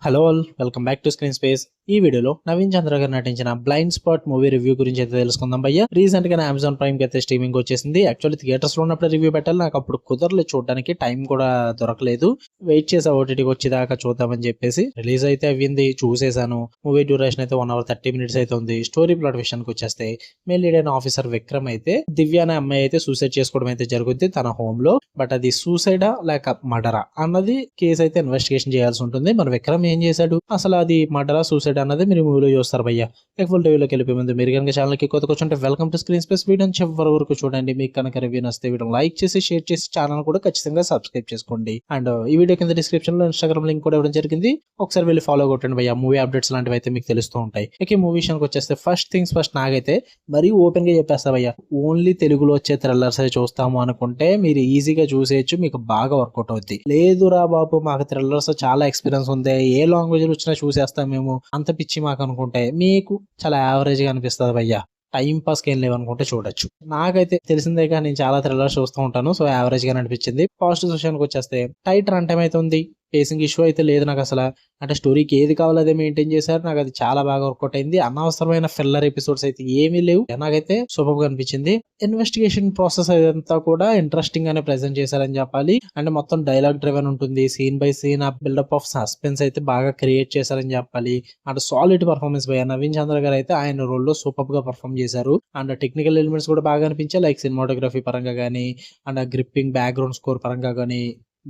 Hello all, welcome back to screen space. ఈ వీడియోలో నవీన్ చంద్ర గారు నటించిన బ్లైండ్ స్పాట్ మూవీ రివ్యూ గురించి అయితే తెలుసుకుందాం భయ్య. రీసెంట్ గా అమెజాన్ ప్రైమ్ కి అయితే స్ట్రీమింగ్ వచ్చేసింది. యాక్చువల్లీ థియేటర్స్ లో ఉన్నప్పుడు రివ్యూ పెట్టాలి, నాకు అప్పుడు కుదరలేదు, చూడడానికి టైం కూడా దొరకలేదు. వెయిట్ చేసా ఓటీటీకి వచ్చేదాకా చూద్దామని చెప్పేసి. రిలీజ్ అయితే అవ్వింది, చూసేసాను. మూవీ డ్యూరేషన్ అయితే 1 hour 30 minutes అయితే ఉంది. స్టోరీ ప్లాట్ విషయానికి వచ్చేస్తే మెయిన్ లీడ్ అయిన ఆఫీసర్ విక్రమ్ అయితే దివ్య అనే అమ్మాయి అయితే సూసైడ్ చేసుకోవడం అయితే జరుగుద్ది తన హోమ్ లో. బట్ అది సూసైడా లేక మర్డరా అన్నది కేసు అయితే ఇన్వెస్టిగేషన్ చేయాల్సి ఉంటుంది. మన విక్రమ్ ఏం చేశాడు, అసలు అది మర్డరా సూసైడ్ అన్నది మీరు మూవీలో చూస్తారు భయ్య. ఫుల్ రివ్యూలోకి వెళ్ళిపోయే ముందు మీరు కనుక ఛానల్ కి కొత్తగా వచ్చుంటే welcome to screen space. Video చివరి వరకు చూడండి. మీకు కనుక రివ్యూ నచ్చితే వీడియో లైక్ చేసి షేర్ చేసి ఛానల్ కూడా ఖచ్చితంగా సబ్స్క్రైబ్ చేసుకోండి. అండ్ ఈ వీడియో కింద డిస్క్రిప్షన్ లో ఇన్స్టాగ్రామ్ లింక్ కూడా ఇవ్వడం జరిగింది, ఒకసారి వెళ్ళి ఫాలో కొట్టండి భయ్య. మూవీ అప్డేట్స్ లాంటివి అయితే మీకు తెలుస్తూ ఉంటాయి. ఇక ఈ మూవీ విషయానికి వచ్చేస్తే ఫస్ట్ థింగ్స్ ఫస్ట్, నాకైతే మరీ ఓపెన్ గా చెప్పేస్తా భయ్య, ఓన్లీ తెలుగులో వచ్చే థ్రిల్లర్స్ అయితే చూస్తాము అనుకుంటే మీరు ఈజీగా చూసేయచ్చు, మీకు బాగా వర్కౌట్ అవుద్ది. లేదురా బాబు మాకు థ్రిల్లర్స్ చాలా ఎక్స్పీరియన్స్ ఉంది, ఏ లాంగ్వేజ్ వచ్చినా చూసేస్తాం మేము, అంత పిచ్చి మాకు అనుకుంటే మీకు చాలా యావరేజ్ గా అనిపిస్తుంది భయ్య. టైం పాస్ కి ఏం లేవనుకుంటే చూడొచ్చు. నాకైతే తెలిసిందే కానీ నేను చాలా థ్రిల్లర్స్ చూస్తూ ఉంటాను, సో యావరేజ్ గా అనిపించింది. పాజిటివ్ విషయానికి వచ్చేస్తే టైట్ రన్ టైం అయితే ఉంది, పేసింగ్ ఇష్యూ అయితే లేదు నాకు అసలు. అంటే స్టోరీకి ఏది కావాలో అదే మెయింటైన్ చేశారు, నాకు అది చాలా బాగా వర్కౌట్ అయింది. అనవసరమైన ఫిల్లర్ ఎపిసోడ్స్ అయితే ఏమీ లేవు, నాకైతే సూపర్ గా అనిపించింది. ఇన్వెస్టిగేషన్ ప్రాసెస్ అదంతా కూడా ఇంట్రెస్టింగ్ గానే ప్రెజెంట్ చేశారని చెప్పాలి. అంటే మొత్తం డైలాగ్ డ్రివెన్ ఉంటుంది, సీన్ బై సీన్ ఆ బిల్డప్ ఆఫ్ సస్పెన్స్ అయితే బాగా క్రియేట్ చేశారని చెప్పాలి. And solid performance by Naveen Chandra గారు అయితే ఆయన రోల్ లో సూపర్ గా పర్ఫార్మ్ చేశారు. అండ్ టెక్నికల్ ఎలిమెంట్స్ కూడా బాగా అనిపించాయి, లైక్ సినిమాటోగ్రఫీ పరంగా గానీ అండ్ గ్రిప్పింగ్ బ్యాక్గ్రౌండ్ స్కోర్ పరంగా గానీ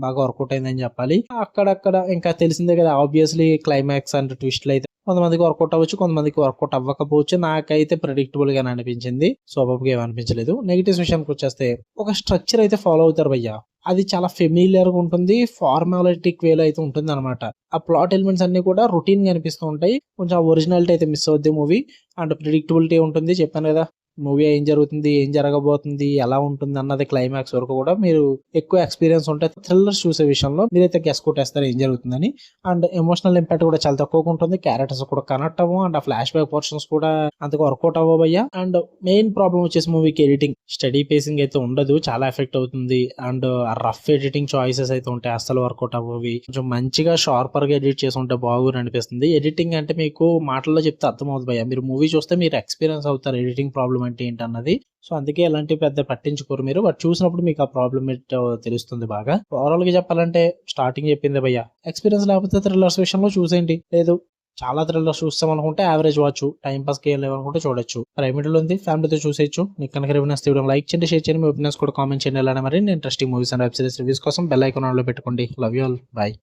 బాగా వర్కౌట్ అయిందని చెప్పాలి. అక్కడక్కడ ఇంకా తెలిసిందే కదా, ఆబ్వియస్లీ క్లైమాక్స్ అండ్ ట్విస్ట్లు అయితే కొంతమందికి వర్కౌట్ అవ్వచ్చు, కొంతమందికి వర్కౌట్ అవ్వకపోవచ్చు. నాకైతే ప్రెడిక్టబుల్ గా అనిపించింది, సూపర్ గా ఏమనిపించలేదు. నెగిటివ్స్ విషయానికి వచ్చేస్తే ఒక స్ట్రక్చర్ అయితే ఫాలో అవుతారు భయ్య, అది చాలా ఫెమిలియర్ గా ఉంటుంది, ఫార్మాలిటిక్ వేలో అయితే ఉంటుంది అనమాట. ఆ ప్లాట్ ఎలిమెంట్స్ అన్ని కూడా రొటీన్ గా అనిపిస్తూ ఉంటాయి, కొంచెం ఒరిజినాలిటీ అయితే మిస్ అవుద్ది మూవీ. అండ్ ప్రిడిక్టబిలిటీ ఉంటుంది, చెప్పాను కదా మూవీ ఏం జరుగుతుంది, ఏం జరగబోతుంది, ఎలా ఉంటుంది అన్నది క్లైమాక్స్ వరకు కూడా మీరు ఎక్కువ ఎక్స్పీరియన్స్ ఉంటే థ్రిల్లర్స్ చూసే విషయంలో మీరైతే గెస్ కొట్టేస్తారు ఏం జరుగుతుందని. అండ్ ఎమోషనల్ ఇంపాక్ట్ కూడా చాలా తక్కువగా ఉంటుంది, క్యారెక్టర్స్ కూడా కనెక్ట్ అవ్వం, అండ్ ఆ ఫ్లాష్ బ్యాక్ పోర్షన్స్ కూడా అంతగా వర్కౌట్ అవ్వబోయ్యా. అండ్ మెయిన్ ప్రాబ్లం వచ్చేసి మూవీకి ఎడిటింగ్, స్టడీ పేసింగ్ అయితే ఉండదు, చాలా ఎఫెక్ట్ అవుతుంది. అండ్ ఆ రఫ్ ఎడిటింగ్ చాయిసెస్ అయితే ఉంటాయి, అస్సలు వర్కౌట్ అవ్వవి. కొంచెం మంచిగా షార్పర్ గా ఎడిట్ చేసి ఉంటే బాగుంది అనిపిస్తుంది. ఎడిటింగ్ అంటే మీకు మాటల్లో చెప్తే అర్థమవుతుంది భయ్య, మీరు మూవీ చూస్తే మీరు ఎక్స్పీరియన్స్ అవుతారు ఎడిటింగ్ ప్రాబ్లం అంటే ఏంటన్నది. సో అందుకే ఎలాంటి పెద్ద పట్టించుకోరు మీరు, బట్ చూసినప్పుడు మీకు ఆ ప్రాబ్లం ఏంటో తెలుస్తుంది బాగా. ఓవరాల్ గా చెప్పాలంటే స్టార్టింగ్ చెప్పింది భయ్య, ఎక్స్పీరియన్స్ లేకపోతే థ్రిల్లర్స్ విషయంలో చూసేయండి. లేదు చాలా థ్రిల్లర్స్ చూస్తాం అనుకుంటే యావరేజ్ వాచ్, టైం పాస్ కి అనుకుంటే చూడొచ్చు. ప్రైవేట్లో ఉంది, ఫ్యామిలీతో చూసేయచ్చు. మీకు కనుక రివ్యూస్ తీయడం లైక్ చేయండి, షేర్ చేయండి, మీ ఒపీనియన్స్ కూడా కామెంట్ చేయండి. అలానే మరి interesting movies and web series reviews కోసం బెల్ ఐకాన్ ఆన్ లో పెట్టుకోండి. Love you all, by.